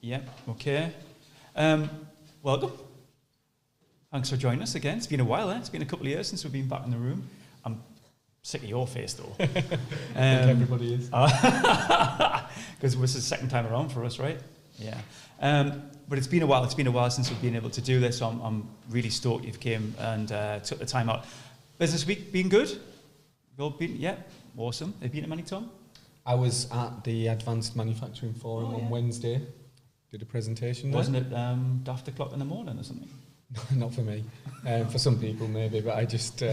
Yeah, okay. Welcome. Thanks for joining us again. It's been a while, eh? It's been a couple of years since we've been back in the room. I'm sick of your face, though. I think everybody is. Because this is the second time around for us, right? Yeah. But it's been a while. It's been a while since we've been able to do this. So I'm really stoked you've came and took the time out. Business week been good? You've all been, yeah, awesome. Have you been to many, Tom? I was at the Advanced Manufacturing Forum on Wednesday. Did a presentation there. Wasn't it daft o'clock in the morning or something? Not for me. For some people maybe, but I just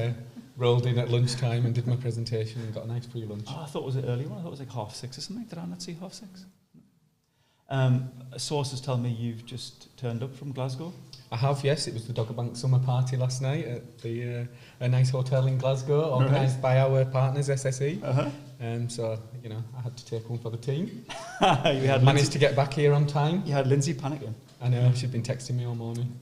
rolled in at lunchtime and did my presentation and got a nice free lunch. Oh, I thought it was an early one. I thought it was like 6:30 or something. Did I not see 6:30? Sources tell me you've just turned up from Glasgow. I have, yes. It was the Doggerbank summer party last night at the a nice hotel in Glasgow, organised by our partners, SSE. So, you know, I had to take one for the team. You had managed to get back here on time. You had Lindsay panicking. I know, she'd been texting me all morning.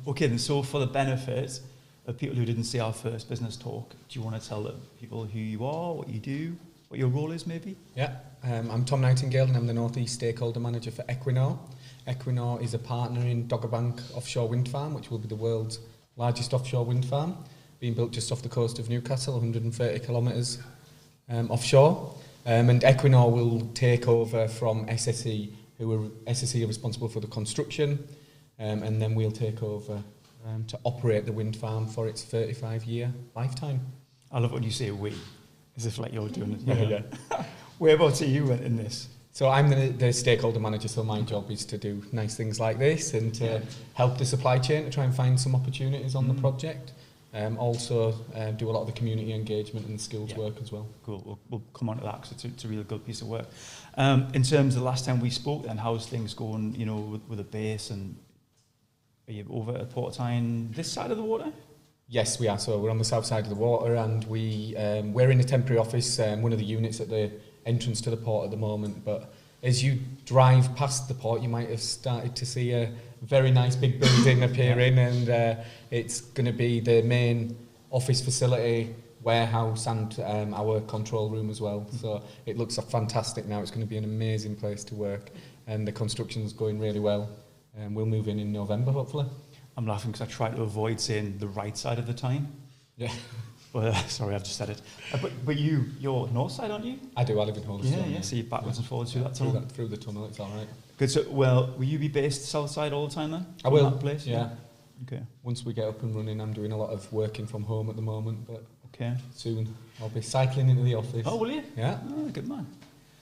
Okay, then, so for the benefit of people who didn't see our first business talk, do you want to tell the people who you are, what you do, what your role is maybe? Yeah, I'm Tom Nightingale and I'm the North East Stakeholder Manager for Equinor. Equinor is a partner in Doggerbank Offshore Wind Farm, which will be the world's largest offshore wind farm, being built just off the coast of Newcastle, 130 kilometres offshore. And Equinor will take over from SSE, SSE are responsible for the construction, and then we'll take over to operate the wind farm for its 35-year lifetime. I love when you say we, as if like you're doing it. Yeah. Whereabouts are you in this? So I'm the stakeholder manager, so my job is to do nice things like this and to help the supply chain to try and find some opportunities on the project. Also do a lot of the community engagement and skills work as well. Cool. We'll come on to that because it's a really good piece of work. In terms of the last time we spoke, then how's things going? You know, with the base, and are you over at Port Tyne this side of the water? Yes, we are. So we're on the south side of the water, and we're in a temporary office, one of the units at the entrance to the port at the moment. But as you drive past the port, you might have started to see a very nice big building appearing, and it's going to be the main office facility, warehouse, and our control room as well. So it looks fantastic now. It's going to be an amazing place to work, and the construction's going really well. We'll move in November, hopefully. I'm laughing because I try to avoid saying the right side of the Tyne. Yeah. Well, sorry, I've just said it. But you're north side, aren't you? I do. I live in Holstone. Yeah. So you're backwards and forwards through that tunnel. Through the tunnel, it's all right. Good. So, will you be based south side all the time then? I will. That place? Yeah. Okay. Once we get up and running, I'm doing a lot of working from home at the moment, but soon I'll be cycling into the office. Oh, will you? Yeah. Oh, good man.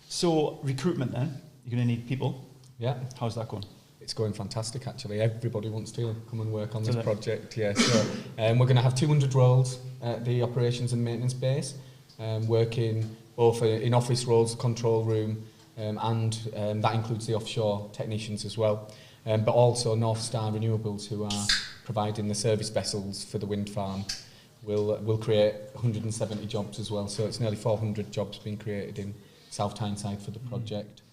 So, recruitment then. You're going to need people. Yeah. How's that going? It's going fantastic, actually. Everybody wants to come and work on this project. Yeah, so we're going to have 200 roles at the operations and maintenance base, working both in office roles, control room, and that includes the offshore technicians as well. But also North Star Renewables, who are providing the service vessels for the wind farm, will create 170 jobs as well. So it's nearly 400 jobs being created in South Tyneside for the project.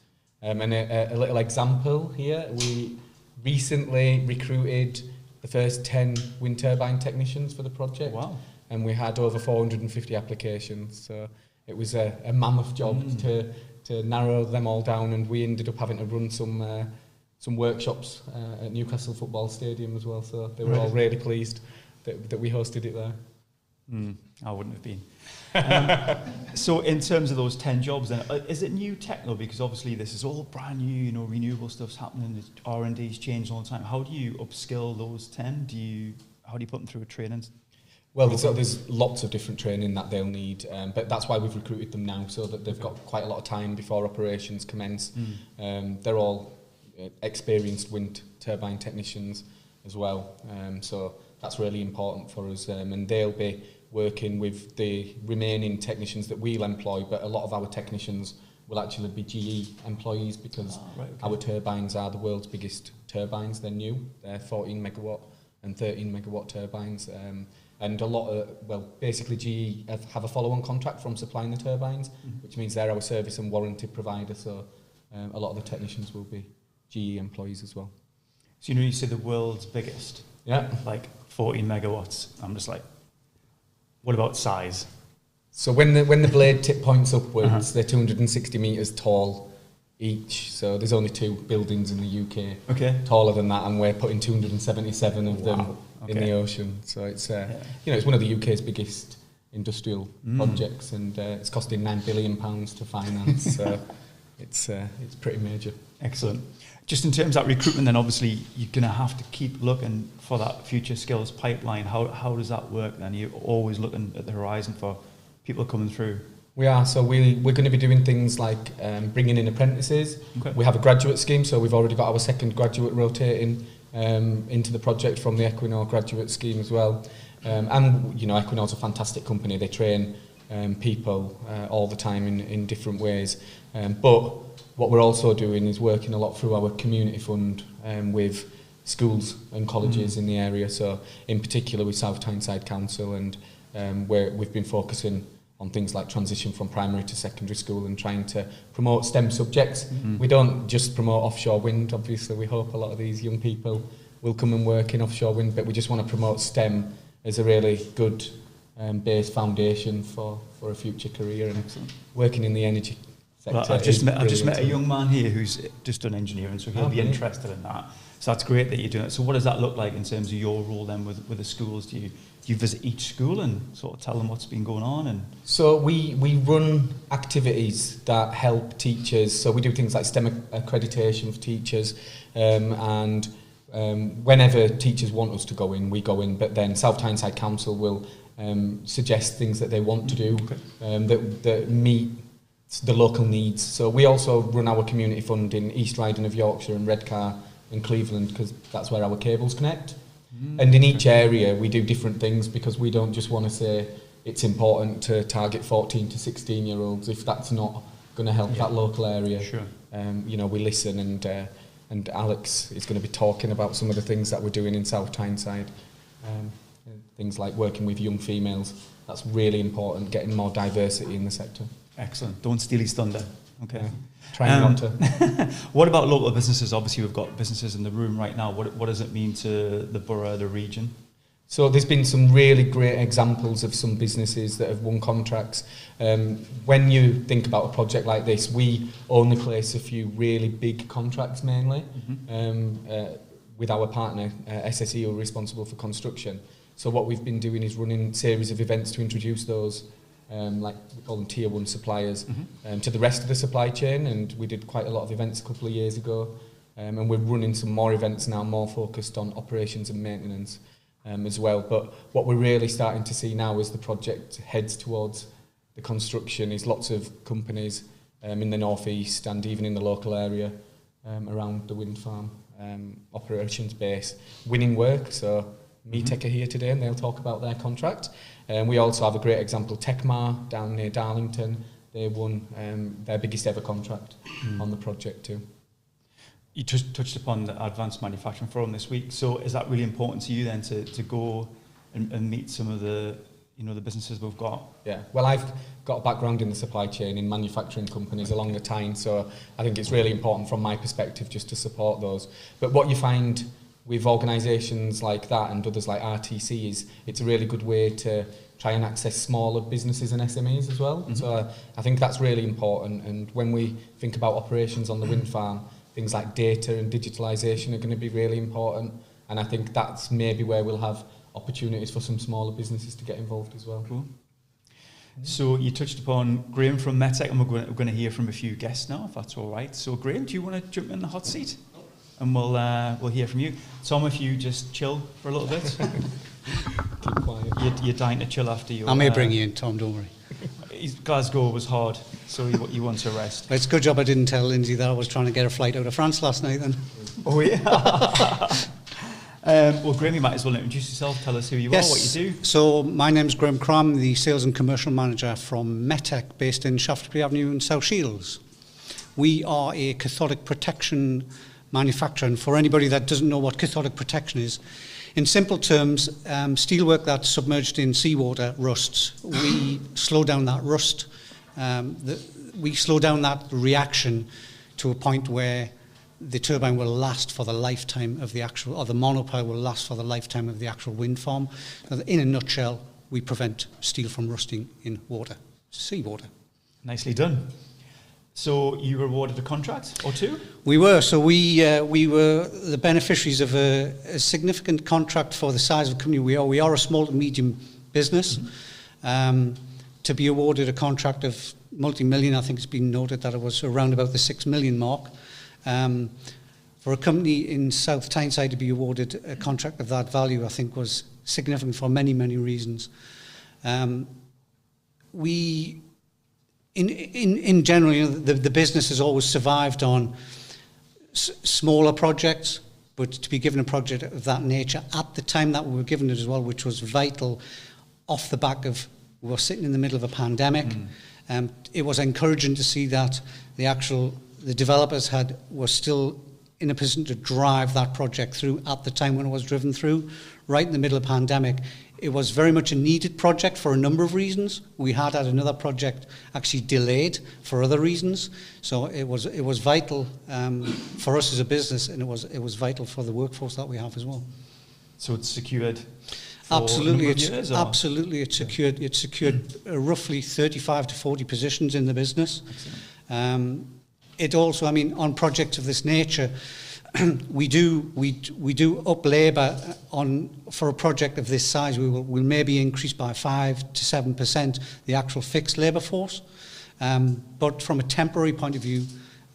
And a little example here, we recently recruited the first 10 wind turbine technicians for the project. Wow. And we had over 450 applications, so it was a mammoth job to narrow them all down, and we ended up having to run some workshops at Newcastle Football Stadium as well, so they were all really pleased that we hosted it there. I wouldn't have been. So in terms of those 10 jobs then, is it new tech though? Because obviously this is all brand new, you know, renewable stuff's happening, R&D's changing all the time. How do you upskill those 10? How do you put them through a training? Well, there's lots of different training that they'll need, but that's why we've recruited them now, so that they've got quite a lot of time before operations commence. They're all experienced wind turbine technicians as well, so that's really important for us, and they'll be working with the remaining technicians that we'll employ, but a lot of our technicians will actually be GE employees because our turbines are the world's biggest turbines. They're new. They're 14 megawatt and 13 megawatt turbines. And a lot of, basically GE have a follow-on contract from supplying the turbines, which means they're our service and warranty provider. So a lot of the technicians will be GE employees as well. So you said the world's biggest. Yeah. Like 14 megawatts. I'm just like, what about size? So when the blade tip points upwards, they're 260 metres tall. each. So there's only 2 buildings in the UK taller than that, and we're putting 277 of them in the ocean. So it's it's one of the UK's biggest industrial projects, and it's costing £9 billion to finance. So it's pretty major. Excellent. Just in terms of that recruitment, then obviously you're going to have to keep looking for that future skills pipeline. How does that work then? You're always looking at the horizon for people coming through. We are. So we're going to be doing things like bringing in apprentices. We have a graduate scheme, so we've already got our second graduate rotating into the project from the Equinor graduate scheme as well. And, you know, Equinor's a fantastic company. They train people all the time in different ways. But what we're also doing is working a lot through our community fund with schools and colleges in the area. So in particular with South Tyneside Council, and where we've been focusing on things like transition from primary to secondary school and trying to promote STEM subjects. We don't just promote offshore wind. Obviously, we hope a lot of these young people will come and work in offshore wind, but we just want to promote STEM as a really good base foundation for a future career, and working in the energy sector. Well, I've just met a young man here who's just done engineering, so he'll be interested in that. So that's great that you're doing it. So what does that look like in terms of your role then with the schools? Do you visit each school and sort of tell them what's been going on? And so we run activities that help teachers. So we do things like STEM accreditation for teachers, and whenever teachers want us to go in, we go in. But then South Tyneside Council will suggest things that they want to do that meet the local needs. So we also run our community fund in East Riding of Yorkshire and Redcar and Cleveland, because that's where our cables connect. And in each area we do different things, because we don't just want to say it's important to target 14 to 16 year olds if that's not going to help that local area. You know, we listen, and Alex is going to be talking about some of the things that we're doing in South Tyneside. Things like working with young females. That's really important, getting more diversity in the sector. Excellent. Don't steal his thunder. Okay. Trying not to. What about local businesses? Obviously, we've got businesses in the room right now. What does it mean to the borough, the region? So there's been some really great examples of some businesses that have won contracts. When you think about a project like this, we only place a few really big contracts mainly with our partner, SSE, who are responsible for construction. So what we've been doing is running a series of events to introduce those, like we call them tier 1 suppliers, to the rest of the supply chain. And we did quite a lot of events a couple of years ago, and we're running some more events now, more focused on operations and maintenance as well. But what we're really starting to see now as the project heads towards the construction is lots of companies in the northeast and even in the local area around the wind farm operations base winning work. So Metec are here today, and they'll talk about their contract. We also have a great example, Techmar down near Darlington. They won their biggest ever contract on the project too. You touched upon the Advanced Manufacturing Forum this week. So is that really important to you then to go and meet some of the the businesses we've got? Yeah. Well, I've got a background in the supply chain in manufacturing companies along the Tyne, so I think it's really important from my perspective just to support those. But what you find with organisations like that and others like RTC is it's a really good way to try and access smaller businesses and SMEs as well. So I think that's really important. And when we think about operations on the wind farm, things like data and digitalisation are going to be really important. And I think that's maybe where we'll have opportunities for some smaller businesses to get involved as well. Cool. So you touched upon Graham from Metec, and we're going to hear from a few guests now, if that's all right. So Graham, do you want to jump in the hot seat? And we'll hear from you. Tom, if you just chill for a little bit. Keep quiet. You're dying to chill after you. I may bring you in, Tom, don't worry. Glasgow was hard, so you want to rest. It's a good job I didn't tell Lindsay that I was trying to get a flight out of France last night then. Oh, yeah. Well, Graham, you might as well introduce yourself. Tell us who you are, what you do. So my name's Graham Cram, the Sales and Commercial Manager from Metec, based in Shaftesbury Avenue in South Shields. We are a cathodic protection manufacturer, and for anybody that doesn't know what cathodic protection is, in simple terms, steelwork that's submerged in seawater rusts. We slow down that rust. We slow down that reaction to a point where the turbine will last for the lifetime of the actual, or the monopile will last for the lifetime of the actual wind farm. In a nutshell, we prevent steel from rusting in water, seawater. Nicely done. So you were awarded a contract or two? We were. So we were the beneficiaries of a significant contract for the size of the company we are. We are a small to medium business. To be awarded a contract of multi-million, I think it's been noted that it was around about the 6 million mark. For a company in South Tyneside to be awarded a contract of that value, I think was significant for many, many reasons. In general, you know, the business has always survived on smaller projects, but to be given a project of that nature at the time that we were given it as well, which was vital off the back of, we were sitting in the middle of a pandemic. It was encouraging to see that the developers were still in a position to drive that project through at the time when it was driven through, right in the middle of the pandemic. It was very much a needed project for a number of reasons. We had another project actually delayed for other reasons. So it was vital for us as a business, and it was vital for the workforce that we have as well. So it's secured. Absolutely, it's secured. It's secured roughly 35 to 40 positions in the business. It also, I mean, on projects of this nature, we do up labour for a project of this size. We'll maybe increase by 5 to 7% the actual fixed labour force. But from a temporary point of view,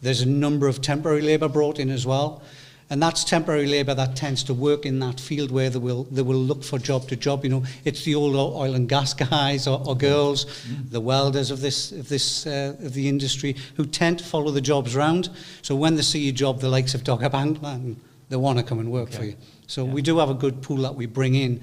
there's a number of temporary labour brought in as well. And that's temporary labour that tends to work in that field where they will look for job to job. You know, it's the old oil and gas guys or girls, the welders of the industry who tend to follow the jobs round. So when they see a job, the likes of Dogger Bank, they want to come and work for you. So we do have a good pool that we bring in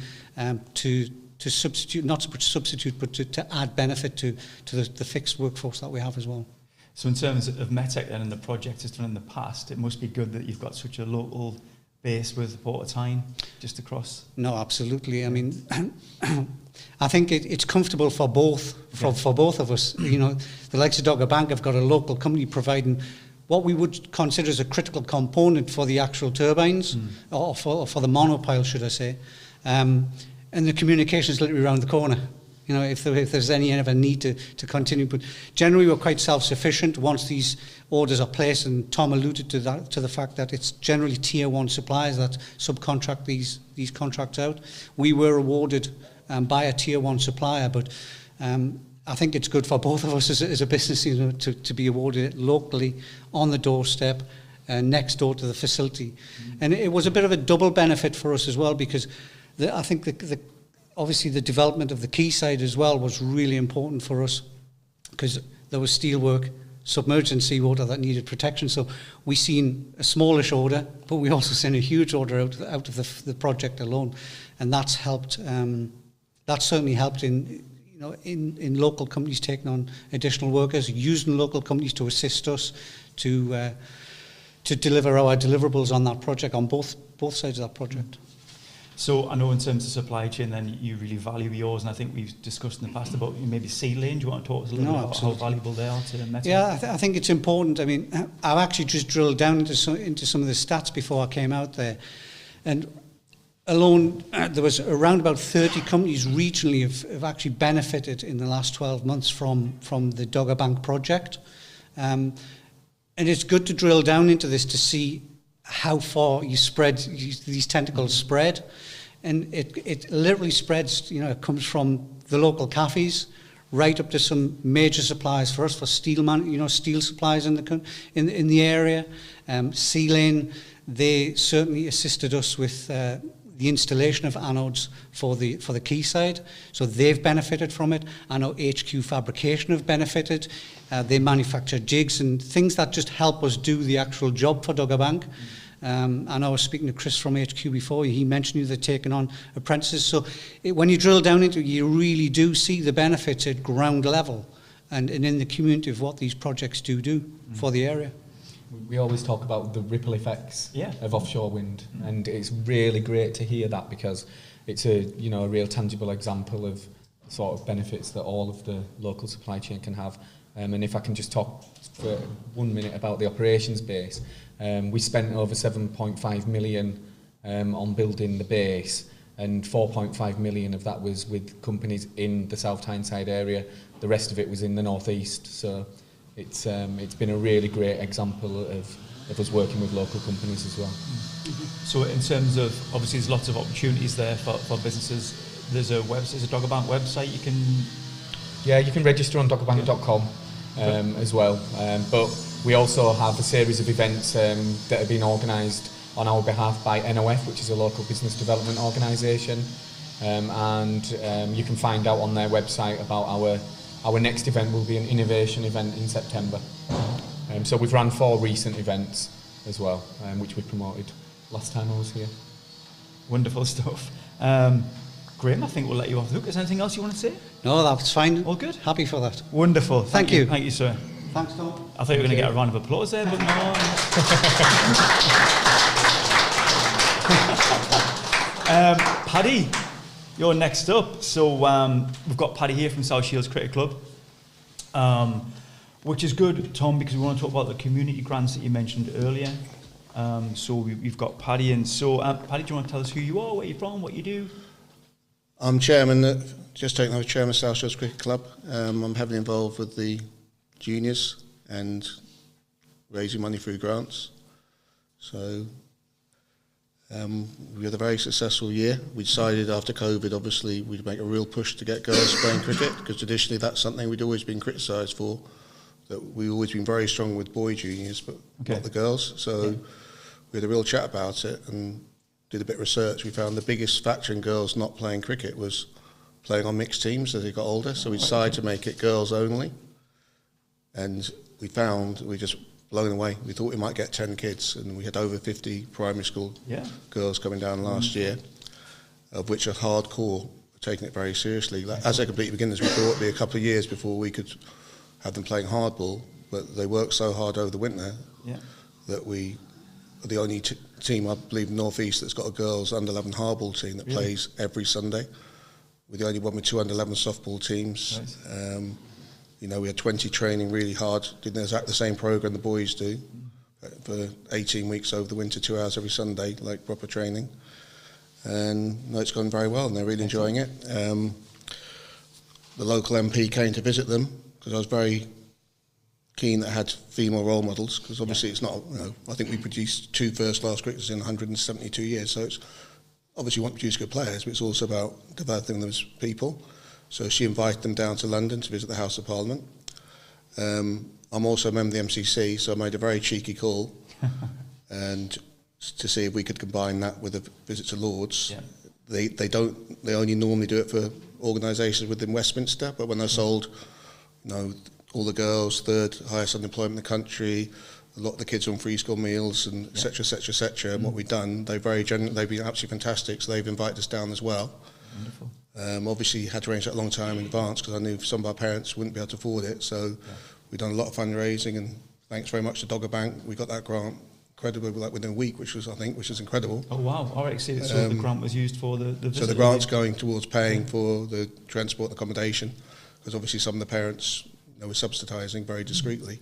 to substitute, not so much substitute, but to add benefit to the fixed workforce that we have as well. So in terms of Metec then and the project it's done in the past, it must be good that you've got such a local base with Port of Tyne just across. No, absolutely. I mean, I think it's comfortable for both of us. You know, the likes of Dogger Bank have got a local company providing what we would consider as a critical component for the actual turbines, or for the monopile, should I say. And the communication is literally around the corner. You know, if there's any ever need to continue, but generally we're quite self-sufficient once these orders are placed. And Tom alluded to the fact that it's generally tier 1 suppliers that subcontract these contracts out. We were awarded by a tier 1 supplier, but I think it's good for both of us as a business, you know, to be awarded locally on the doorstep, next door to the facility. And it was a bit of a double benefit for us as well, because I think obviously the development of the quayside as well was really important for us, because there was steelwork, submerged in seawater that needed protection. So we seen a smallish order, but we also seen a huge order out of the project alone, and that's helped. That certainly helped in local companies taking on additional workers, using local companies to assist us to deliver our deliverables on that project, on both sides of that project. So I know in terms of supply chain, then you really value yours, and I think we've discussed in the past about maybe sea lane. Do you want to talk to us a little bit about how valuable they are to Metec? Yeah, I think it's important. I mean, I've actually just drilled down into some of the stats before I came out there, and alone there was around about 30 companies regionally have actually benefited in the last 12 months from the Dogger Bank project, and it's good to drill down into this to see how far these tentacles spread. And it literally spreads, you know, it comes from the local cafes right up to some major suppliers for us, for steel supplies in the area. Sea Lane, they certainly assisted us with the installation of anodes for the quayside, so they've benefited from it. I know HQ Fabrication have benefited. They manufacture jigs and things that just help us do the actual job for Dogger Bank. And I was speaking to Chris from HQ before. He mentioned they're taking on apprentices. So when you drill down into it, you really do see the benefits at ground level and in the community of what these projects do for the area. We always talk about the ripple effects of offshore wind, and it's really great to hear that, because it's a real tangible example of the sort of benefits that all of the local supply chain can have. And if I can just talk for 1 minute about the operations base, we spent over 7.5 million on building the base, and 4.5 million of that was with companies in the South Tyneside area. The rest of it was in the northeast. So it's been a really great example of us working with local companies as well. So in terms of, obviously there's lots of opportunities there for businesses. There's a Doggerbank website you can... Yeah, you can register on doggerbank.com as well. But we also have a series of events that have been organised on our behalf by NOF, which is a local business development organisation. And you can find out on their website about our next event will be an innovation event in September. So we've run 4 recent events as well, which we promoted last time I was here. Wonderful stuff. Graham, I think we'll let you off the hook. Is there anything else you want to say? No, that's fine. All good? Happy for that. Wonderful. Thank you. Thank you, sir. Thanks, Tom. I thought you were going to get a round of applause there, but no. Paddy, you're next up. So we've got Paddy here from South Shields Cricket Club, which is good, Tom, because we want to talk about the community grants that you mentioned earlier. So we've got Paddy in. So Paddy, do you want to tell us who you are, where you're from, what you do? I'm chairman, just taking over chairman of South Shields Cricket Club. I'm heavily involved with the juniors and raising money through grants. So we had a very successful year. We decided after COVID, obviously, we'd make a real push to get girls playing cricket, because traditionally that's something we'd always been criticised for, that we've always been very strong with boy juniors, but not the girls. So we had a real chat about it and did a bit of research. We found the biggest factor in girls not playing cricket was playing on mixed teams as they got older. So we decided to make it girls only. And we found, we just blown away. We thought we might get 10 kids, and we had over 50 primary school girls coming down last year, of which are hardcore, taking it very seriously. Like, as they're complete beginners, we thought it'd be a couple of years before we could have them playing hardball, but they worked so hard over the winter that we are the only team, I believe, in North East that's got a girls under 11 hardball team that plays every Sunday. We're the only one with 2 under 11 softball teams. Nice. You know, we had 20 training really hard, did exactly the same program the boys do for 18 weeks over the winter, 2 hours every Sunday, like proper training. And no, it's gone very well, and they're really enjoying it. The local MP came to visit them, because I was very keen that I had female role models, because obviously it's not, you know, I think we produced 2 first-class cricketers in 172 years, so it's obviously you want to produce good players, but it's also about developing them as people. So she invited them down to London to visit the House of Parliament. I'm also a member of the MCC, so I made a very cheeky call and to see if we could combine that with a visit to Lords. Yeah. They only normally do it for organisations within Westminster, but when they're sold, you know, all the girls, 3rd highest unemployment in the country, a lot of the kids on free school meals, and et cetera, et cetera, et cetera. And what we've done, they've been absolutely fantastic, so they've invited us down as well. Wonderful. Obviously had to arrange that a long time in advance, because I knew some of our parents wouldn't be able to afford it, so we've done a lot of fundraising, and thanks very much to Doggerbank, we got that grant incredibly, like within a week, which was incredible. Oh wow! All right, so the grant was used for the visit. So the grant's going towards paying for the transport and accommodation, because obviously some of the parents, you know, were subsidising very discreetly.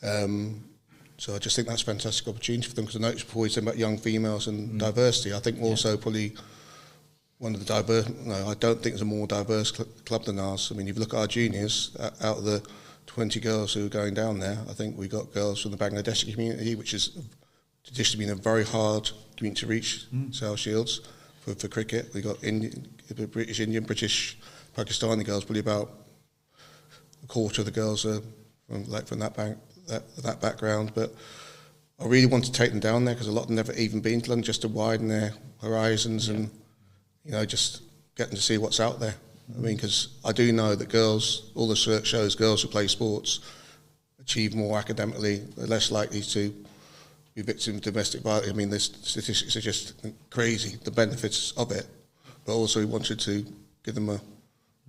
So I just think that's a fantastic opportunity for them, because I noticed before we said about young females and diversity, I think also probably one of the diverse, no, I don't think there's a more diverse club than ours. I mean, if you look at our juniors, out of the 20 girls who are going down there, I think we got girls from the Bangladeshi community, which is traditionally been a very hard community to reach, South Shields, for cricket. We got British, Indian, British, Pakistani girls, probably about a quarter of the girls are from that background. But I really want to take them down there, because a lot of them never even been to London, just to widen their horizons and, you know, just getting to see what's out there. I mean, because I do know that girls, all the research shows girls who play sports achieve more academically, they're less likely to be victims of domestic violence. I mean, the statistics are just crazy, the benefits of it. But also we wanted to give them a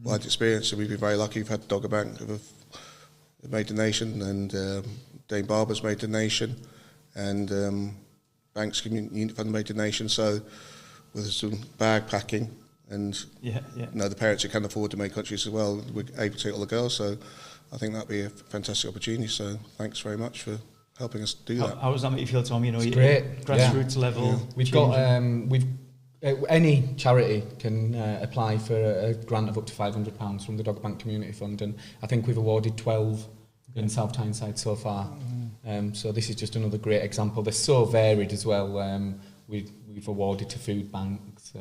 wide experience, so we've been very lucky. We've had Doggerbank who have made a donation, and Dane Barber's made a donation, and Banks Community Unit Fund made a donation, so with some bag packing, and you know, the parents who can afford to make countries as well, we're able to take all the girls, so I think that'd be a fantastic opportunity. So thanks very much for helping us do that. How does that make you feel, Tom? You know, great. Grassroots level. Yeah. We've got any charity can apply for a grant of up to £500 from the Doggerbank Community Fund, and I think we've awarded 12 in South Tyneside so far. So this is just another great example. They're so varied as well. We've awarded to food banks,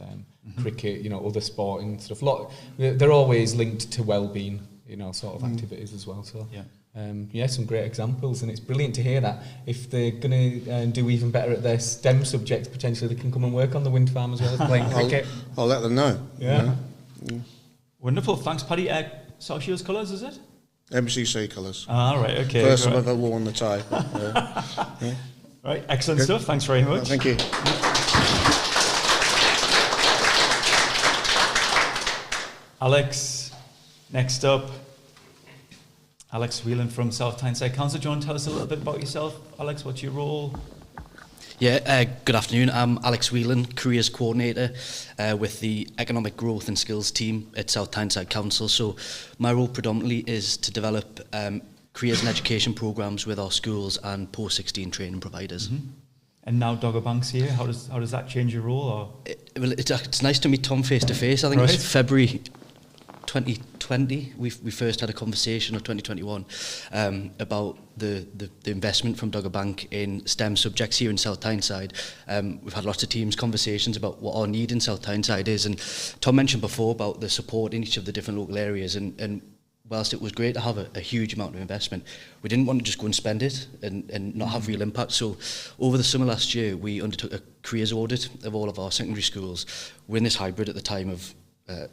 cricket, other sporting stuff. They're always linked to well-being, sort of activities as well. So some great examples, and it's brilliant to hear that. If they're going to do even better at their STEM subjects, potentially they can come and work on the wind farm as well as playing cricket. I'll let them know. Yeah. Wonderful. Thanks, Paddy. South Shields colours, is it? MCC colours. Ah, right, okay. First time I've ever worn the tie. Right, excellent stuff. Thanks very much. Thank you. Alex, next up. Alex Whelan from South Tyneside Council. Do you want to tell us a little bit about yourself? Alex, what's your role? Yeah, good afternoon. I'm Alex Whelan, Careers Coordinator with the Economic Growth and Skills team at South Tyneside Council. So my role predominantly is to develop careers and education programmes with our schools and post-16 training providers. And now Doggerbank's here. How does that change your role? Or? It's nice to meet Tom face to face. I think it was February 2020 we first had a conversation, or 2021, about the investment from Doggerbank in STEM subjects here in South Tyneside. We've had lots of teams conversations about what our need in South Tyneside is, and Tom mentioned before about the support in each of the different local areas, and whilst it was great to have a huge amount of investment, we didn't want to just go and spend it and not have real impact. So over the summer last year, we undertook a careers audit of all of our secondary schools. We're in this hybrid at the time of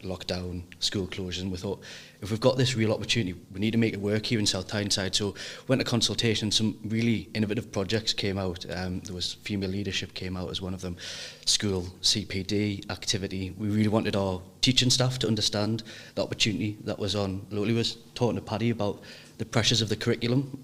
lockdown, school closures, and we thought, if we've got this real opportunity, we need to make it work here in South Tyneside. So went to consultation, some really innovative projects came out. There was female leadership came out as one of them, school CPD activity. We really wanted our teaching staff to understand the opportunity that was on. Locally was talking to Paddy about the pressures of the curriculum.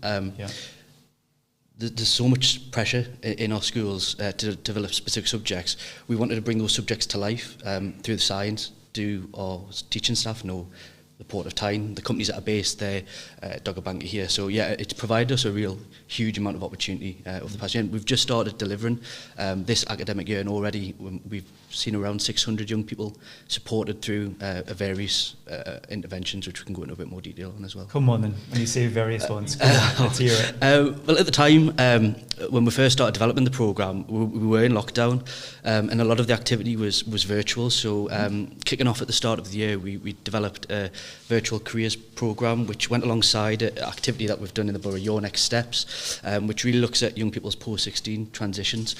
There's so much pressure in our schools to develop specific subjects. We wanted to bring those subjects to life through the science. Do our teaching staff know the Port of Tyne, the companies that are based there, Doggerbank are here. So yeah, it's provided us a real huge amount of opportunity over the past year. And we've just started delivering this academic year, and already we've seen around 600 young people supported through various interventions, which we can go into a bit more detail on as well. Come on then, when you say various ones, come on, let's hear it. Well, at the time, when we first started developing the programme, we were in lockdown, and a lot of the activity was virtual. So kicking off at the start of the year, we developed a virtual careers programme, which went alongside an activity that we've done in the borough, Your Next Steps, which really looks at young people's post-16 transitions.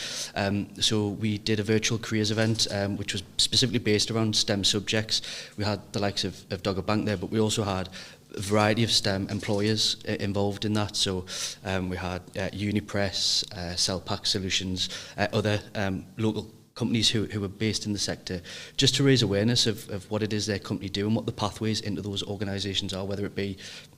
So we did a virtual careers event, which was specifically based around STEM subjects. We had the likes of Doggerbank there, but we also had a variety of STEM employers involved in that. So we had Unipress, Cellpack Solutions, other local companies who are based in the sector, just to raise awareness of what it is their company do and what the pathways into those organisations are, whether it be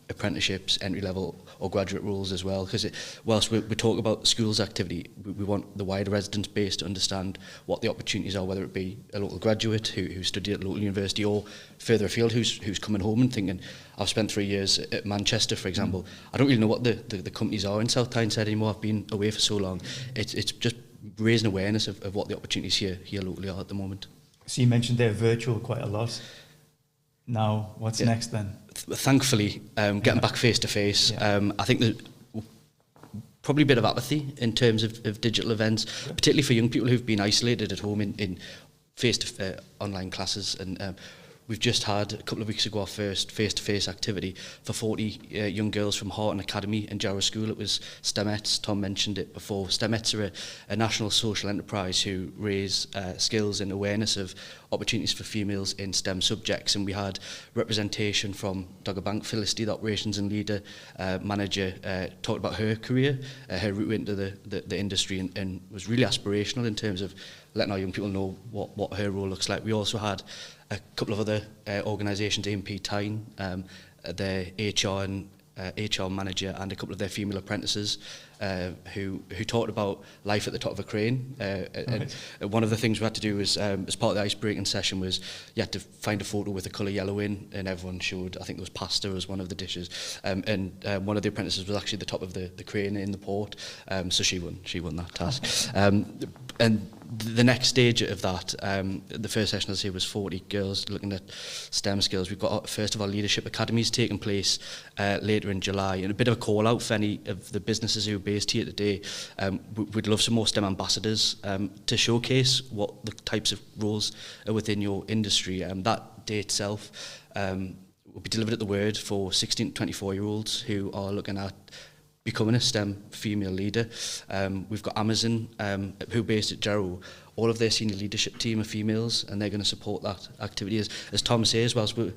apprenticeships, entry level or graduate roles as well. Because whilst we talk about schools activity, we want the wider residents base to understand what the opportunities are, whether it be a local graduate who studied at a local university, or further afield who's coming home and thinking, I've spent 3 years at Manchester, for example. I don't really know what the companies are in South Tyneside anymore. I've been away for so long. It's just raising awareness of what the opportunities here locally are at the moment. So you mentioned they're virtual quite a lot. Now, what's next then? Thankfully, getting back face to face, I think there's probably a bit of apathy in terms of digital events, particularly for young people who've been isolated at home in face-to-face online classes. And we've just had, a couple of weeks ago, our first face-to-face activity for 40 young girls from Harton Academy and Jarrow School. It was STEMETS. Tom mentioned it before. STEMETS are a national social enterprise who raise skills and awareness of opportunities for females in STEM subjects. And we had representation from Doggerbank, Felicity, the operations and leader manager, talked about her career, her route into the industry, and was really aspirational in terms of letting our young people know what her role looks like. We also had a couple of other organisations, AMP Tyne, their HR manager and a couple of their female apprentices who talked about life at the top of a crane. And one of the things we had to do was, as part of the ice-breaking session, was you had to find a photo with the colour yellow in, and everyone showed, I think it was pasta as one of the dishes. And one of the apprentices was actually the top of the crane in the port, so she won that task. And the next stage of that, the first session, as I say, was 40 girls looking at STEM skills. We've got first of our leadership academies taking place later in July, and a bit of a call out for any of the businesses who are based here today. We'd love some more STEM ambassadors to showcase what the types of roles are within your industry. That day itself will be delivered at the Word for 16 to 24-year-olds who are looking at becoming a STEM female leader. We've got Amazon, who are based at Jarrow. All of their senior leadership team are females, and they're going to support that activity. As Tom says, whilst we're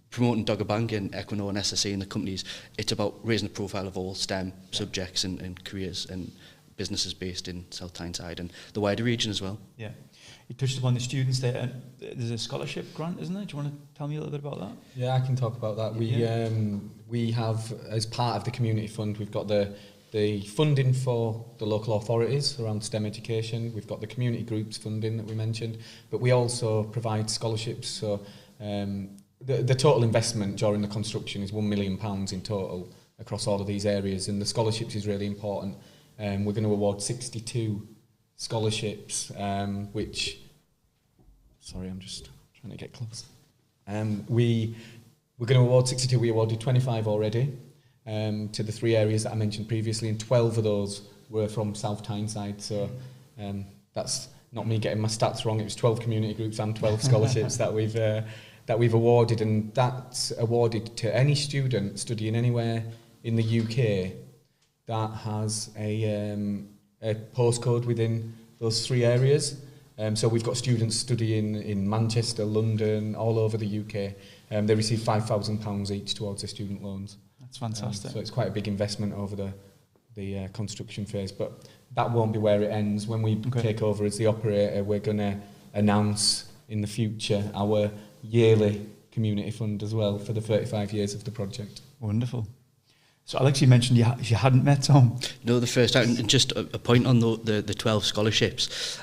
promoting Dogger Bank and Equinor and SSA and the companies, it's about raising the profile of all STEM subjects and careers and businesses based in South Tyneside and the wider region as well. Yeah. You touched upon the students there, and there's a scholarship grant, isn't there? Do you want to tell me a little bit about that? Yeah, I can talk about that. We have, as part of the community fund, we've got the funding for the local authorities around STEM education. We've got the community groups funding that we mentioned, but we also provide scholarships. So the total investment during the construction is £1 million in total across all of these areas, and the scholarships is really important. We're going to award 62 scholarships, which, sorry, I'm just trying to get close. We're going to award 62. We awarded 25 already to the 3 areas that I mentioned previously, and 12 of those were from South Tyneside. So that's not me getting my stats wrong. It was 12 community groups and 12 scholarships that we've awarded, and that's awarded to any student studying anywhere in the UK that has a postcode within those 3 areas. So we've got students studying in Manchester, London, all over the UK. They receive £5,000 each towards their student loans. That's fantastic. So it's quite a big investment over the construction phase, but that won't be where it ends. When we take over as the operator, we're going to announce in the future our yearly community fund as well for the 35 years of the project. Wonderful. So Alex, you mentioned you hadn't met Tom. No, the first time. And just a point on the 12 scholarships.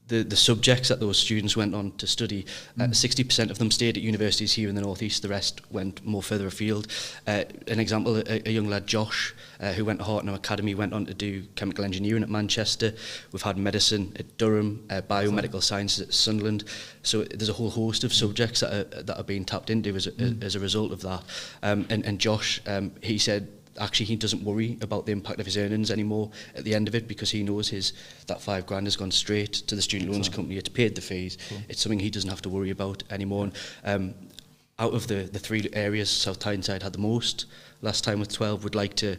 The subjects that those students went on to study, 60% of them stayed at universities here in the northeast, the rest went more further afield. An example, a young lad, Josh, who went to Hartnell Academy, went on to do chemical engineering at Manchester. We've had medicine at Durham, biomedical sciences at Sunderland. So there's a whole host of subjects that are being tapped into as a result of that. And Josh, he said, actually he doesn't worry about the impact of his earnings anymore at the end of it, because he knows that £5,000 has gone straight to the student loans company. It's paid the fees. Cool. It's something he doesn't have to worry about anymore. And, out of the 3 areas, South Tyneside had the most last time with 12. We'd like to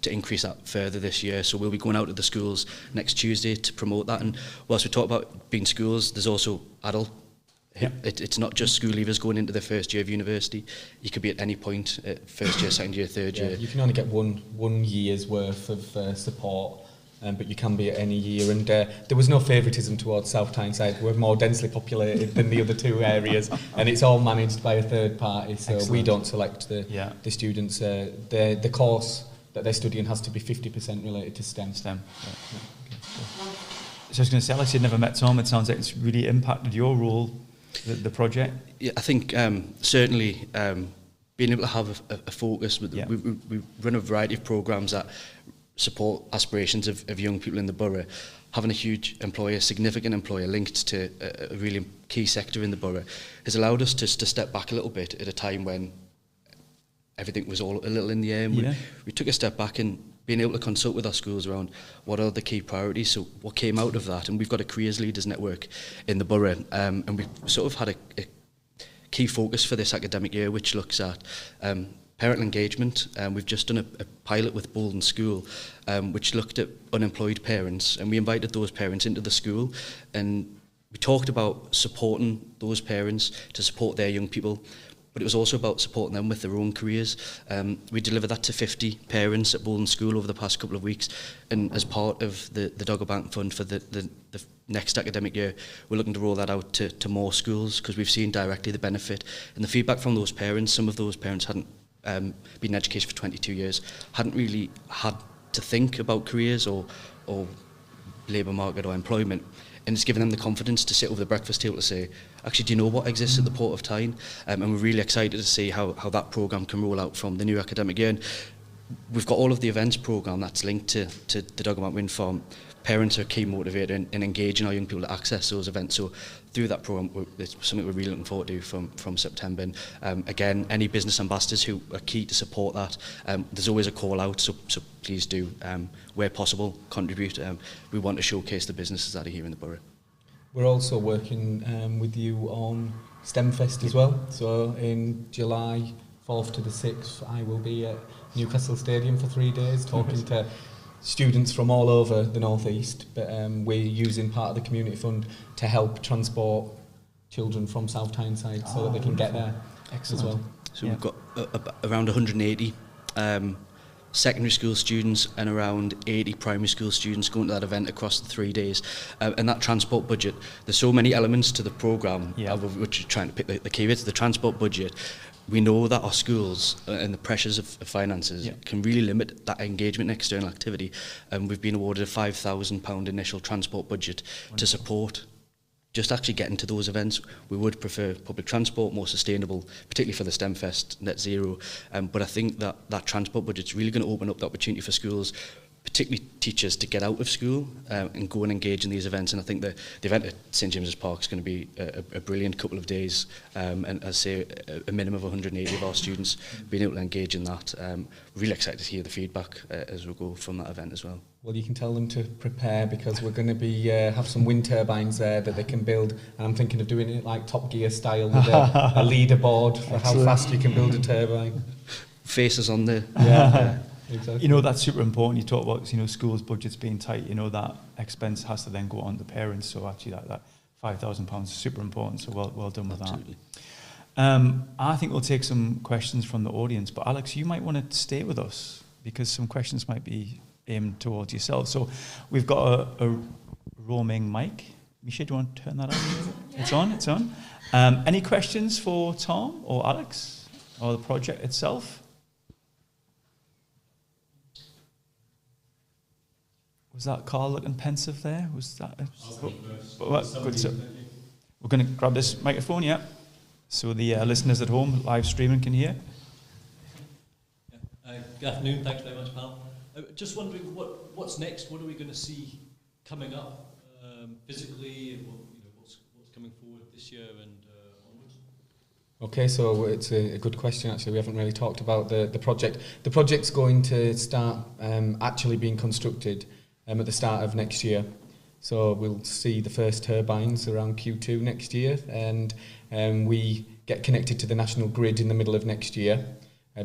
increase that further this year, so we'll be going out to the schools next Tuesday to promote that. And whilst we talk about being schools, there's also adult. Yeah. It's not just school leavers going into their first year of university. You could be at any point, first year, second year, third year. You can only get one year's worth of support, but you can be at any year. And there was no favouritism towards South Tyneside. We're more densely populated than the other 2 areas, and it's all managed by a third party. So Excellent. We don't select the students. The course that they're studying has to be 50% related to STEM. Yeah. Okay, cool. So I was going to say, Alex, you'd never met Tom. It sounds like it's really impacted your role. The project? Yeah, I think certainly being able to have a focus. We run a variety of programmes that support aspirations of young people in the borough. Having a huge employer, significant employer linked to a really key sector in the borough has allowed us to step back a little bit at a time when everything was all a little in the air. And we took a step back and being able to consult with our schools around what are the key priorities, so what came out of that. And we've got a careers leaders network in the borough, and we've sort of had a key focus for this academic year, which looks at parental engagement. We've just done a pilot with Bolton School, which looked at unemployed parents, and we invited those parents into the school, and we talked about supporting those parents to support their young people, but it was also about supporting them with their own careers. We delivered that to 50 parents at Bolton School over the past couple of weeks, and as part of the Dogger Bank Fund for the next academic year, we're looking to roll that out to more schools, because we've seen directly the benefit. And the feedback from those parents, some of those parents hadn't been in education for 22 years, hadn't really had to think about careers or labour market or employment. And it's given them the confidence to sit over the breakfast table to say, actually, do you know what exists at the Port of Tyne? And we're really excited to see how that programme can roll out from the new academic year. And we've got all of the events programme that's linked to the Doggermount Wind Farm. Parents are a key motivator in engaging our young people to access those events. So through that programme, it's something we're really looking forward to from September. And again, any business ambassadors who are key to support that, there's always a call out, so please do, where possible, contribute. We want to showcase the businesses that are here in the borough. We're also working with you on STEMfest as well. So in July 4th to the 6th, I will be at Newcastle Stadium for 3 days talking to students from all over the northeast, but we're using part of the community fund to help transport children from South Tyneside so that they can get there. Excellent. As well. So we've got around 180 secondary school students and around 80 primary school students going to that event across the 3 days. And that transport budget, there's so many elements to the programme, which are trying to pick the key bits. The transport budget, we know that our schools and the pressures of finances can really limit that engagement in external activity. And we've been awarded a £5,000 initial transport budget to support just actually getting to those events. We would prefer public transport, more sustainable, particularly for the STEMfest, net zero. But I think that transport budget's really going to open up the opportunity for schools, particularly teachers, to get out of school and go and engage in these events. And I think the event at St James's Park is going to be a brilliant couple of days, and as I say, a minimum of 180 of our students being able to engage in that. Really excited to hear the feedback as we go from that event as well. Well, you can tell them to prepare, because we're going to be have some wind turbines there that they can build, and I'm thinking of doing it like Top Gear style with a leaderboard for how fast you can build a turbine. Faces on there. Yeah. Exactly. You know, that's super important. You talk about, you know, schools' budgets being tight. You know, that expense has to then go on to parents. So actually, that £5,000 is super important. So well done with Absolutely. that. I think we'll take some questions from the audience. But Alex, you might want to stay with us, because some questions might be aimed towards yourself. So we've got a roaming mic. Misha, do you want to turn that on? It's on. Any questions for Tom or Alex or the project itself? Was that Carl looking pensive there? Was that good? So we're going to grab this microphone, yeah, so the listeners at home live streaming can hear. Good afternoon. Thanks very much, pal. Just wondering what's next. What are we going to see coming up physically, and what's coming forward this year and onwards? Okay, so it's a good question. Actually, we haven't really talked about the project. The project's going to start actually being constructed at the start of next year. So we'll see the first turbines around Q2 next year, and we get connected to the national grid in the middle of next year.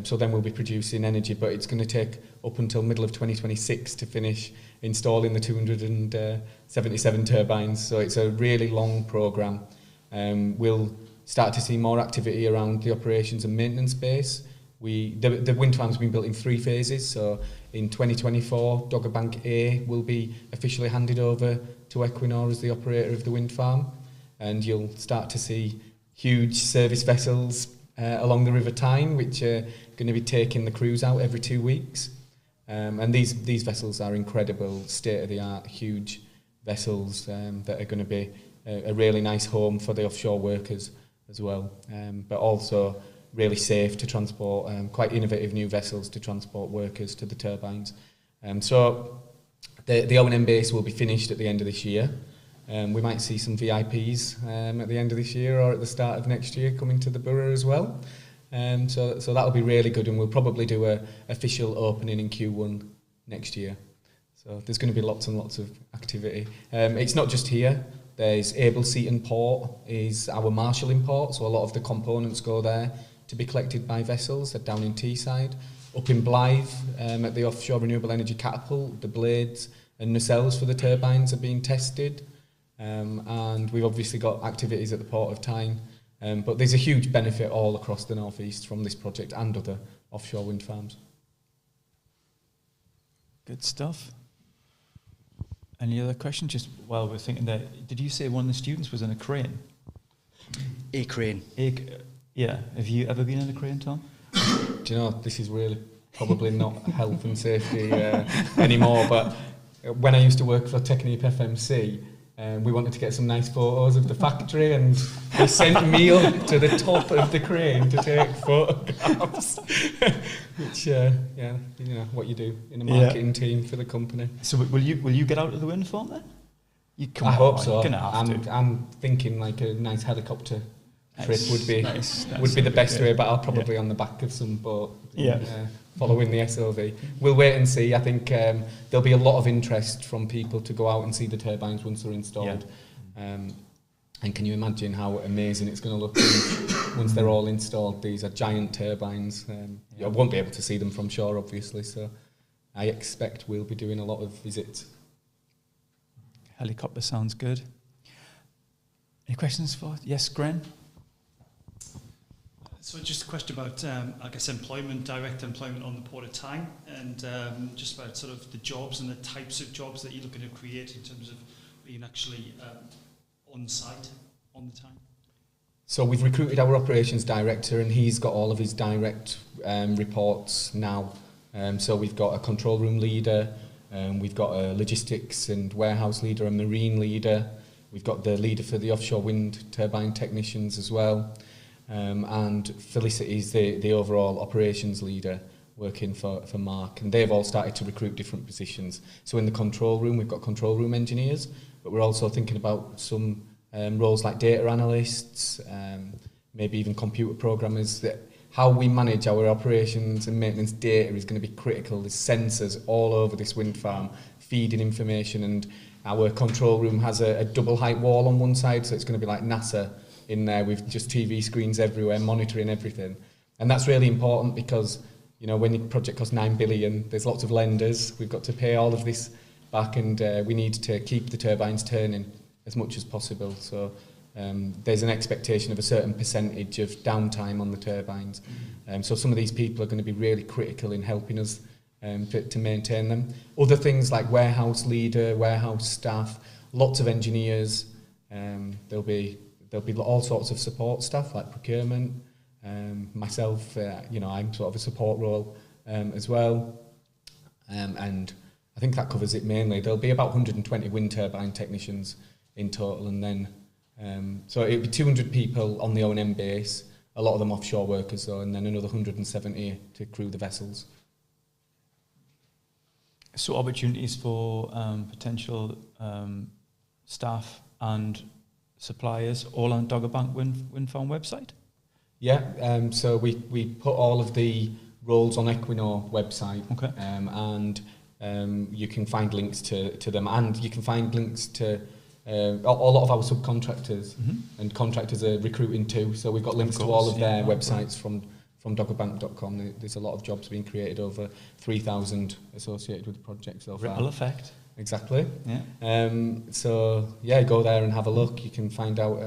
So then we'll be producing energy, but it's going to take up until middle of 2026 to finish installing the 277 turbines. So it's a really long programme. We'll start to see more activity around the operations and maintenance base. The wind farm's been built in 3 phases, so in 2024, Dogger Bank A will be officially handed over to Equinor as the operator of the wind farm, and you'll start to see huge service vessels along the River Tyne, which are going to be taking the crews out every 2 weeks. And these vessels are incredible, state-of-the-art, huge vessels that are going to be a really nice home for the offshore workers as well, but also really safe to transport, quite innovative new vessels to transport workers to the turbines. So the O&M base will be finished at the end of this year. We might see some VIPs at the end of this year or at the start of next year coming to the borough as well. So that'll be really good, and we'll probably do a official opening in Q1 next year. So there's going to be lots and lots of activity. It's not just here. There's Ableseaton Port is our marshalling port, so a lot of the components go there to be collected by vessels. They're down in Teesside. Up in Blythe, at the offshore renewable energy catapult, the blades and nacelles for the turbines are being tested. And we've obviously got activities at the Port of Tyne. But there's a huge benefit all across the North East from this project and other offshore wind farms. Good stuff. Any other questions? Just while we're thinking that, did you say one of the students was in a crane? A crane. Yeah. Have you ever been in a crane, Tom? Do you know, this is really probably not health and safety anymore. But when I used to work for Technip FMC, we wanted to get some nice photos of the factory, and they sent me up to the top of the crane to take photographs. Which, yeah, you know what you do in a marketing team for the company. So will you get out of the wind farm then? I hope so. You're gonna have to. I'm thinking like a nice helicopter trip would be Nice. the best way, but I'll probably on the back of some boat. Yeah. Following the SOV. We'll wait and see. I think there'll be a lot of interest from people to go out and see the turbines once they're installed. And can you imagine how amazing it's going to look once they're all installed? These are giant turbines. I won't be able to see them from shore, obviously, so I expect we'll be doing a lot of visits. Helicopter sounds good. Any questions for? Yes, Gren? So just a question about, I guess, direct employment on the Port of Tyne, and just about sort of the jobs and the types of jobs that you're looking to create in terms of being actually on site, on the Tyne. So we've recruited our operations director, and he's got all of his direct reports now. So we've got a control room leader, we've got a logistics and warehouse leader, a marine leader, we've got the leader for the offshore wind turbine technicians as well. And Felicity's the overall operations leader working for Mark, and they've all started to recruit different positions. So in the control room, we've got control room engineers, but we're also thinking about some roles like data analysts, maybe even computer programmers. That how we manage our operations and maintenance data is going to be critical. There's sensors all over this wind farm feeding information, and our control room has a double height wall on one side, so it's going to be like NASA in there with just TV screens everywhere monitoring everything. And that's really important because, you know, when the project costs 9 billion, there's lots of lenders, we've got to pay all of this back, and we need to keep the turbines turning as much as possible. So there's an expectation of a certain percentage of downtime on the turbines. So some of these people are going to be really critical in helping us to maintain them. Other things like warehouse leader, warehouse staff, lots of engineers, there'll be all sorts of support staff like procurement. Myself, you know, I'm sort of a support role as well. And I think that covers it mainly. There'll be about 120 wind turbine technicians in total, and then so it'll be 200 people on the O&M base, a lot of them offshore workers though, and then another 170 to crew the vessels. So opportunities for potential staff and suppliers all on Dogger Bank Wind Farm website? Yeah, so we put all of the roles on Equinor website, okay. And you can find links to them, and you can find links to a lot of our subcontractors, and contractors are recruiting too, so we've got links to all of their websites from doggerbank.com. There's a lot of jobs being created, over 3,000 associated with the project so far. Ripple effect. Exactly. Yeah. So yeah, go there and have a look. You can find out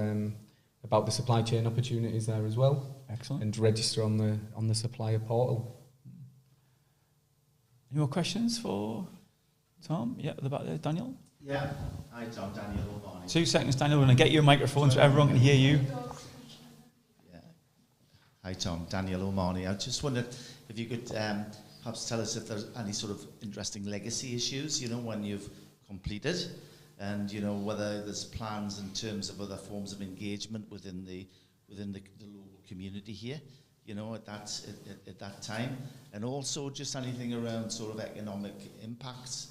about the supply chain opportunities there as well. Excellent. And register on the supplier portal. Any more questions for Tom? Yeah, at the back there, Daniel. Yeah. Hi Tom, Daniel O'Mahony. 2 seconds, Daniel. We're going to get your microphone so everyone can hear you. Yeah. Hi Tom, Daniel O'Mahony. I just wondered if you could perhaps tell us if there's any sort of interesting legacy issues, you know, when you've completed, and you know whether there's plans in terms of other forms of engagement within the local community here, you know, at that time, and also just anything around sort of economic impacts,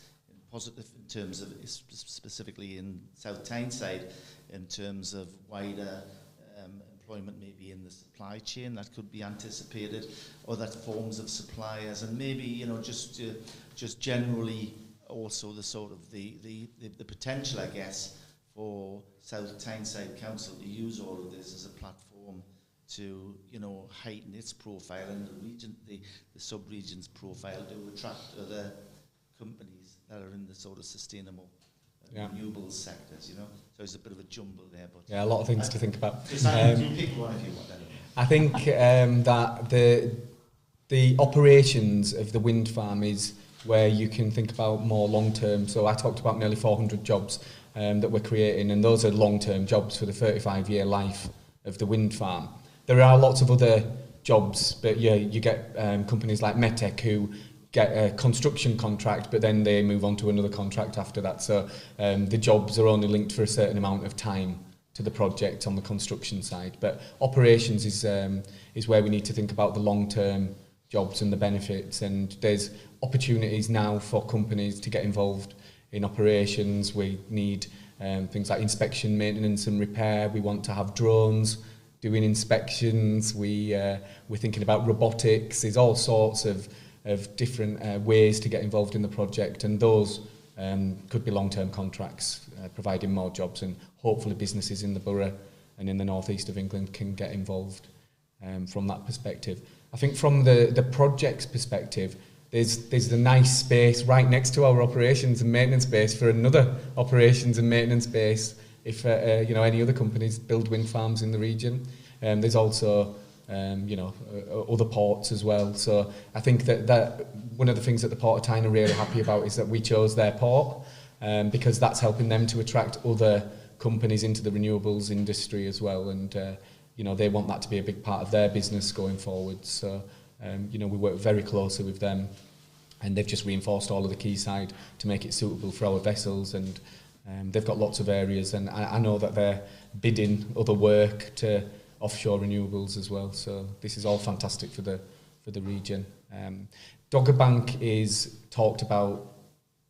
positive in terms of specifically in South Tyneside, in terms of wider employment maybe in the supply chain that could be anticipated, other forms of suppliers, and maybe, you know, just generally also the sort of the potential, I guess, for South Tyneside Council to use all of this as a platform to, you know, heighten its profile and the region, the sub-region's profile, to attract other companies that are in the sort of sustainable renewables sectors, you know. So it's a bit of a jumble there, but yeah, a lot of things to think about. You pick one if you want. I think that the operations of the wind farm is where you can think about more long-term. So I talked about nearly 400 jobs that we're creating, and those are long-term jobs for the 35-year life of the wind farm. There are lots of other jobs, but yeah, you get companies like Metec who get a construction contract, but then they move on to another contract after that. So the jobs are only linked for a certain amount of time to the project on the construction side. But operations is where we need to think about the long-term jobs and the benefits. And there's opportunities now for companies to get involved in operations. We need things like inspection, maintenance and repair. We want to have drones doing inspections. We're thinking about robotics. There's all sorts of different ways to get involved in the project, and those could be long-term contracts providing more jobs, and hopefully businesses in the borough and in the northeast of England can get involved from that perspective. I think from the project's perspective, there's the nice space right next to our operations and maintenance base for another operations and maintenance base if any other companies build wind farms in the region. There's also other ports as well. So I think that one of the things that the Port of Tyne are really happy about is that we chose their port, because that's helping them to attract other companies into the renewables industry as well. And they want that to be a big part of their business going forward. So we work very closely with them, and they've just reinforced all of the quayside to make it suitable for our vessels. And they've got lots of areas, and I know that they're bidding other work to offshore renewables as well. So this is all fantastic for the region. Dogger Bank is talked about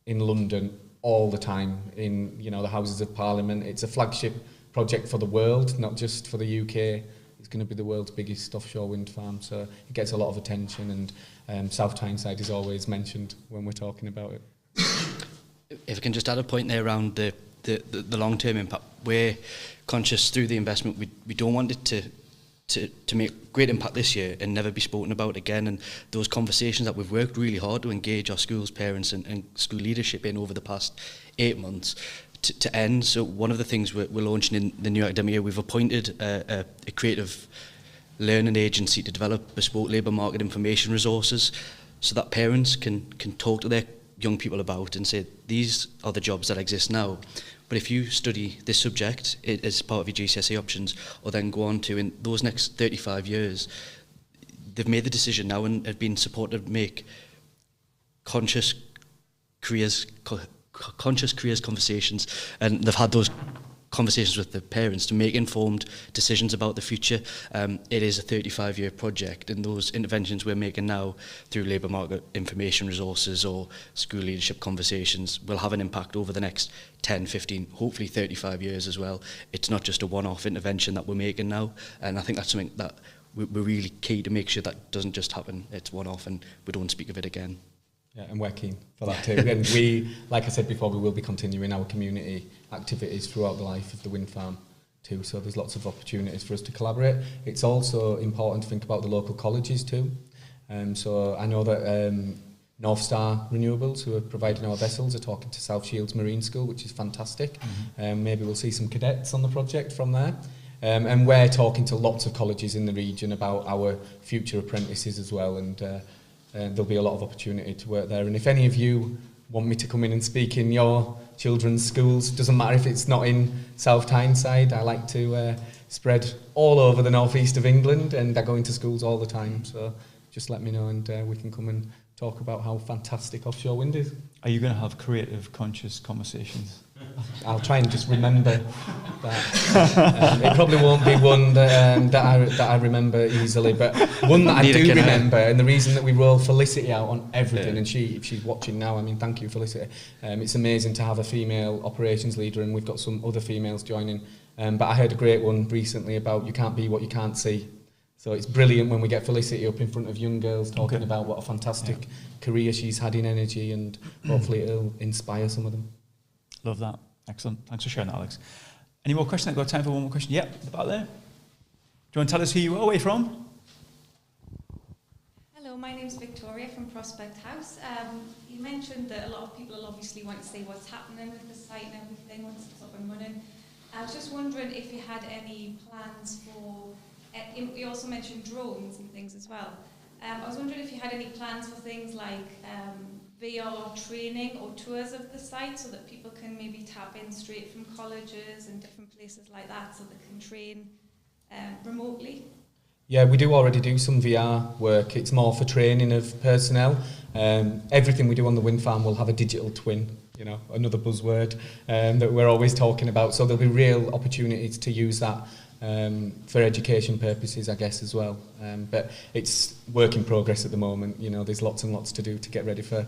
in London all the time in the Houses of Parliament. It's a flagship project for the world, not just for the UK. It's going to be the world's biggest offshore wind farm, so it gets a lot of attention, and South Tyneside is always mentioned when we're talking about it. If I can just add a point there around the long-term impact, we're conscious through the investment we don't want it to make great impact this year and never be spoken about again. And those conversations that we've worked really hard to engage our schools, parents and school leadership in over the past 8 months to end. So one of the things we're launching in the new academic year, we've appointed a creative learning agency to develop bespoke labour market information resources so that parents can talk to their young people about and say, these are the jobs that exist now. But if you study this subject as part of your GCSE options, or then go on to, in those next 35 years, they've made the decision now and have been supported to make conscious careers conversations, and they've had those conversations with the parents to make informed decisions about the future. It is a 35-year project, and those interventions we're making now through labour market information resources or school leadership conversations will have an impact over the next 10, 15, hopefully 35 years as well. It's not just a one-off intervention that we're making now, and I think that's something that we're really key to make sure that doesn't just happen. It's one-off and we don't speak of it again. Yeah, and we're keen for that too. And we, like I said before, we will be continuing our community activities throughout the life of the wind farm too. So there's lots of opportunities for us to collaborate. It's also important to think about the local colleges too. So I know that North Star Renewables, who are providing our vessels, are talking to South Shields Marine School, which is fantastic. Maybe we'll see some cadets on the project from there. And we're talking to lots of colleges in the region about our future apprentices as well. And there'll be a lot of opportunity to work there. And if any of you want me to come in and speak in your children's schools, doesn't matter if it's not in South Tyneside, I like to spread all over the northeast of England, and I go into schools all the time. So just let me know, and we can come and talk about how fantastic offshore wind is. Are you going to have creative, conscious conversations? I'll try and just remember that. It probably won't be one that I remember easily, but one that I do remember, and the reason that we roll Felicity out on everything, and if she's watching now, I mean, thank you, Felicity. It's amazing to have a female operations leader, and we've got some other females joining. But I heard a great one recently about you can't be what you can't see. So it's brilliant when we get Felicity up in front of young girls talking about what a fantastic career she's had in energy, and hopefully it'll inspire some of them. Love that. Excellent. Thanks for sharing that, Alex. Any more questions? I've got time for one more question. Yep, about there. Do you want to tell us who you are, where you're from? Hello, my name's Victoria from Prospect House. You mentioned that a lot of people will obviously want to see what's happening with the site and everything once it's up and running. I was just wondering if you had any plans for... you also mentioned drones and things as well. I was wondering if you had any plans for things like VR training or tours of the site, so that people can maybe tap in straight from colleges and different places like that, so they can train remotely. Yeah, we do already do some VR work. It's more for training of personnel. Everything we do on the wind farm will have a digital twin, you know, another buzzword that we're always talking about. So there'll be real opportunities to use that for education purposes, I guess, as well. But it's work in progress at the moment. You know, there's lots and lots to do to get ready for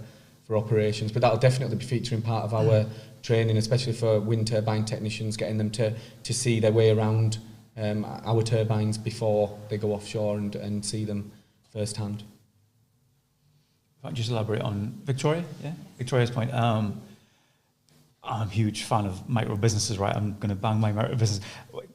operations. But that'll definitely be featuring part of our training, especially for wind turbine technicians, getting them to see their way around our turbines before they go offshore and see them firsthand. If I can just elaborate on Victoria, Victoria's point. I'm a huge fan of micro businesses, right? I'm going to bang my micro business.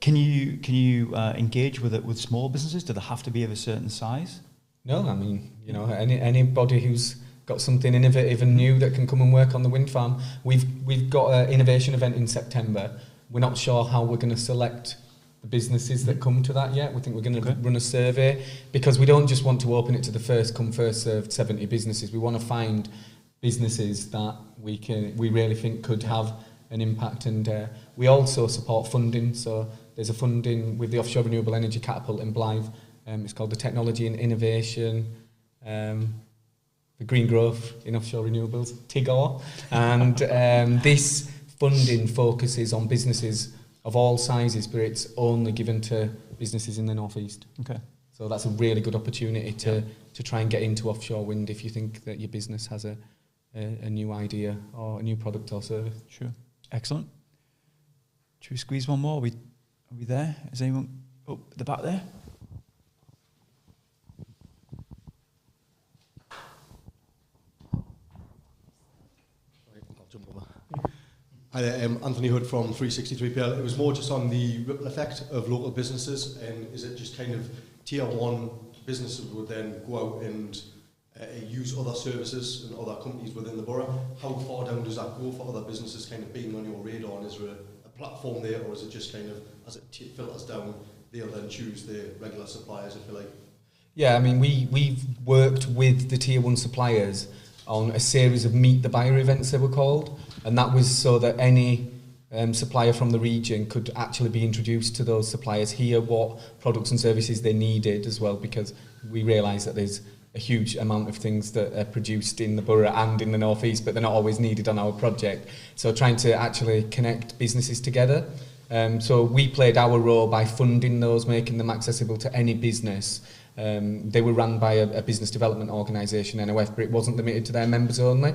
Can you engage with small businesses? Do they have to be of a certain size? No, I mean, you know, anybody who's got something innovative and new that can come and work on the wind farm. We've got an innovation event in September. We're not sure how we're going to select the businesses that come to that yet. We think we're going to run a survey, because we don't just want to open it to the first come first served 70 businesses. We want to find businesses that we really think could have an impact, and we also support funding. So there's a funding with the Offshore Renewable Energy Catapult in Blythe. It's called the Technology and Innovation, the Green Growth in Offshore Renewables, TIGOR, and this funding focuses on businesses of all sizes, but it's only given to businesses in the northeast. Okay. So that's a really good opportunity to try and get into offshore wind if you think that your business has a new idea or a new product or service. Sure. Excellent. Should we squeeze one more? Are we there? Is anyone at the back there? I'll jump over. Hi there, Anthony Hood from 363PL. It was more just on the ripple effect of local businesses, and is it just kind of tier one businesses would then go out and use other services and other companies within the borough? How far down does that go for other businesses kind of being on your radar, and is there a platform there, or is it just kind of, as it filters down, they'll then choose their regular suppliers, if you like? Yeah, I mean, we've worked with the tier one suppliers on a series of Meet the Buyer events, they were called, and that was so that any supplier from the region could actually be introduced to those suppliers, hear what products and services they needed as well, because we realise that there's a huge amount of things that are produced in the borough and in the northeast, but they're not always needed on our project. So trying to actually connect businesses together. So we played our role by funding those, making them accessible to any business. They were run by a business development organisation, NOF, but it wasn't limited to their members only.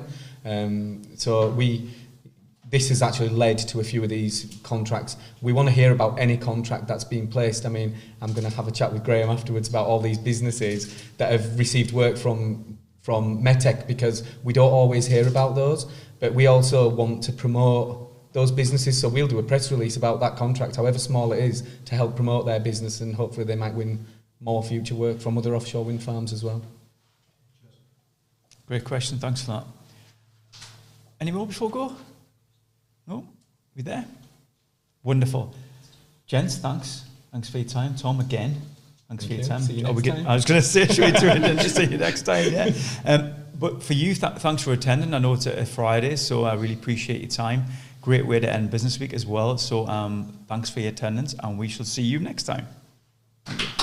This has actually led to a few of these contracts. We want to hear about any contract that's being placed. I mean, I'm going to have a chat with Graham afterwards about all these businesses that have received work from Metec, because we don't always hear about those, but we also want to promote those businesses. So we'll do a press release about that contract, however small it is, to help promote their business, and hopefully they might win more future work from other offshore wind farms as well. Great question, thanks for that. Any more before we go? No? We there? Wonderful. Gents, thanks. Thanks for your time. Tom, again, thanks for your time. See you next time. I was going to say, should we do it and just see you next time, yeah. But for you, thanks for attending. I know it's a Friday, so I really appreciate your time. Great way to end Business Week as well. So thanks for your attendance, and we shall see you next time. Thank you.